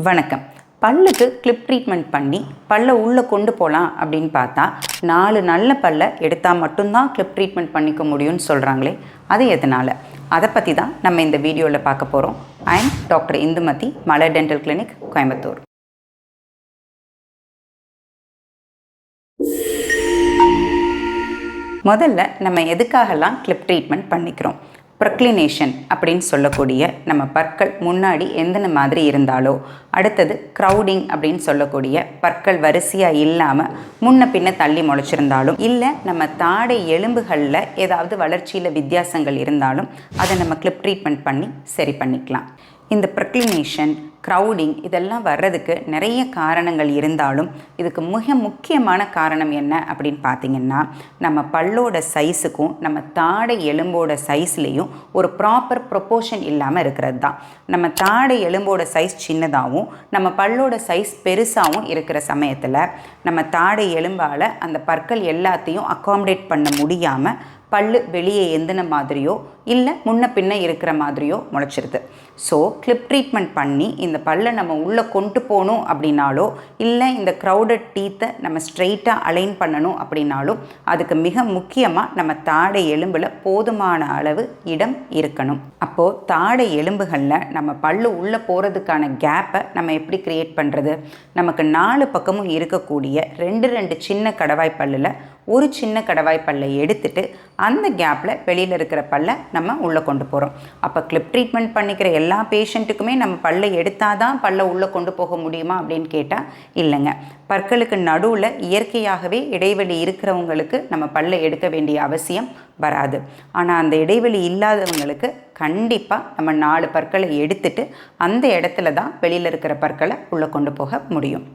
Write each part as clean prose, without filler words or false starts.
வணக்கம். பல்லுக்கு clip treatment பண்ணி பல்லை உள்ளே கொண்டு போகலாம் அப்படின்னு பார்த்தா 4 நல்ல பல்லை எடுத்தால் மட்டும்தான் கிளிப் ட்ரீட்மெண்ட் பண்ணிக்க முடியும்னு சொல்கிறாங்களே, அது எதனால்? அதை பற்றி தான் நம்ம இந்த வீடியோவில் பார்க்க போகிறோம். I am doctor Indumathi, Malar dental clinic, Coimbatore. முதல்ல நம்ம எதுக்காகலாம் கிளிப் ட்ரீட்மெண்ட் பண்ணிக்கிறோம்? ப்ரொக்ளினேஷன் அப்படின்னு சொல்லக்கூடிய நம்ம பற்கள் முன்னாடி எந்தன மாதிரி இருந்தாலோ, அடுத்தது க்ரௌடிங் அப்படின்னு சொல்லக்கூடிய பற்கள் வரிசையாக இல்லாமல் முன்ன பின்ன தள்ளி முளைச்சிருந்தாலும், இல்லை நம்ம தாடை எலும்புகளில் ஏதாவது வளர்ச்சியில் வித்தியாசங்கள் இருந்தாலும் அதை நம்ம கிளிப் ட்ரீட்மெண்ட் பண்ணி சரி பண்ணிக்கலாம். இந்த ப்ரொக்ளினேஷன், க்ரௌடிங் இதெல்லாம் வர்றதுக்கு நிறைய காரணங்கள் இருந்தாலும் இதுக்கு மிக முக்கியமான காரணம் என்ன அப்படின்னு பார்த்திங்கன்னா, நம்ம பல்லோட சைஸுக்கும் நம்ம தாடை எலும்போட சைஸ்லேயும் ஒரு ப்ராப்பர் ப்ரொப்போர்ஷன் இல்லாமல் இருக்கிறது தான். நம்ம தாடை எலும்போட சைஸ் சின்னதாகவும் நம்ம பல்லோட சைஸ் பெருசாகவும் இருக்கிற சமயத்தில் நம்ம தாடை எலும்பால் அந்த பற்கள் எல்லாத்தையும் அக்காமடேட் பண்ண முடியாமல் பல்லு வெளியே எந்தின மாதிரியோ இல்லை முன்ன பின்ன இருக்கிற மாதிரியோ முளைச்சிருது. ஸோ கிளிப் ட்ரீட்மெண்ட் பண்ணி இந்த பல்லை நம்ம உள்ளே கொண்டு போகணும் அப்படின்னாலோ, இல்லை இந்த க்ரௌடட் டீத்தை நம்ம ஸ்ட்ரெயிட்டாக அலைன் பண்ணணும் அப்படின்னாலும் அதுக்கு மிக முக்கியமாக நம்ம தாடை எலும்பில் போதுமான அளவு இடம் இருக்கணும். அப்போது தாடை எலும்புகளில் நம்ம பல்லு உள்ளே போகிறதுக்கான கேப்பை நம்ம எப்படி க்ரியேட் பண்ணுறது? நமக்கு 4 பக்கமும் இருக்கக்கூடிய 2 சின்ன கடவாய் பல்லில் ஒரு சின்ன கடவாய் பல்லை எடுத்துட்டு அந்த கேப்பில் வெளியில் இருக்கிற பல்லை நம்ம உள்ளே கொண்டு போகிறோம். அப்போ கிளிப் ட்ரீட்மெண்ட் பண்ணிக்கிற எல்லா பேஷண்ட்டுக்குமே நம்ம பல்லை எடுத்தால் தான் பல்லை உள்ளே கொண்டு போக முடியுமா அப்படின்னு கேட்டால் இல்லைங்க. பற்களுக்கு நடுவில் இயற்கையாகவே இடைவெளி இருக்கிறவங்களுக்கு நம்ம பல்லை எடுக்க வேண்டிய அவசியம் வராது. ஆனால் அந்த இடைவெளி இல்லாதவங்களுக்கு கண்டிப்பாக நம்ம 4 பற்களை எடுத்துட்டு அந்த இடத்துல தான் வெளியில் இருக்கிற பற்களை உள்ளே கொண்டு போக முடியும்.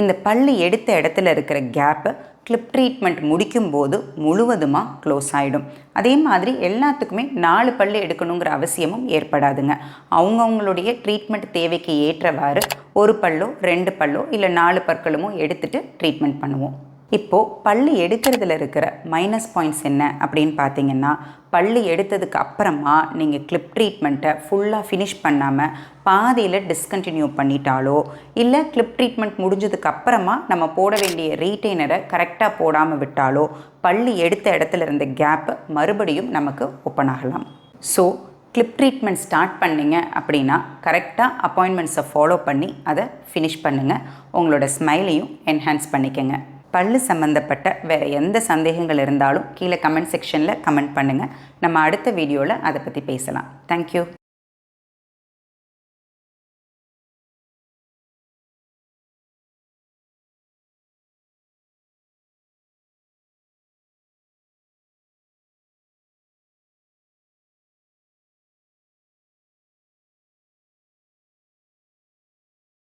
இந்த பல்லு எடுத்த இடத்துல இருக்கிற கேப்பு கிளிப் ட்ரீட்மெண்ட் முடிக்கும்போது முழுவதுமாக க்ளோஸ் ஆகிடும். அதே மாதிரி எல்லாத்துக்குமே 4 பல்லு எடுக்கணுங்கிற அவசியமும் ஏற்படாதுங்க. அவங்கவுங்களுடைய ட்ரீட்மெண்ட் தேவைக்கு ஏற்றவாறு ஒரு பல்லோ 2 பல்லோ இல்லை 4 பற்களுமோ எடுத்துகிட்டு ட்ரீட்மெண்ட் பண்ணுவோம். இப்போது பல்லு எடுக்கிறதுல இருக்கிற மைனஸ் பாயிண்ட்ஸ் என்ன அப்படின்னு பார்த்தீங்கன்னா, பல்லு எடுத்ததுக்கு அப்புறமா நீங்கள் கிளிப் ட்ரீட்மெண்ட்டை ஃபுல்லாக ஃபினிஷ் பண்ணாமல் பாதியில் டிஸ்கண்டினியூ பண்ணிட்டாலோ, இல்லை கிளிப் ட்ரீட்மெண்ட் முடிஞ்சதுக்கு அப்புறமா நம்ம போட வேண்டிய ரீட்டைனரை கரெக்டாக போடாமல் விட்டாலோ பல்லு எடுத்த இடத்துல இருந்த கேப்பு மறுபடியும் நமக்கு ஓப்பன் ஆகலாம். ஸோ கிளிப் ட்ரீட்மெண்ட் ஸ்டார்ட் பண்ணிங்க அப்படின்னா கரெக்டாக அப்பாயின்மெண்ட்ஸை ஃபாலோ பண்ணி அதை ஃபினிஷ் பண்ணுங்கள். உங்களோட ஸ்மைலையும் என்ஹான்ஸ் பண்ணிக்கங்க. பல்லு சம்மந்தப்பட்ட வேறு எந்த சந்தேகங்கள் இருந்தாலும் கீழே கமெண்ட் செக்ஷனில் கமெண்ட் பண்ணுங்கள். நம்ம அடுத்த வீடியோவில் அதை பற்றி பேசலாம். தேங்க்யூ.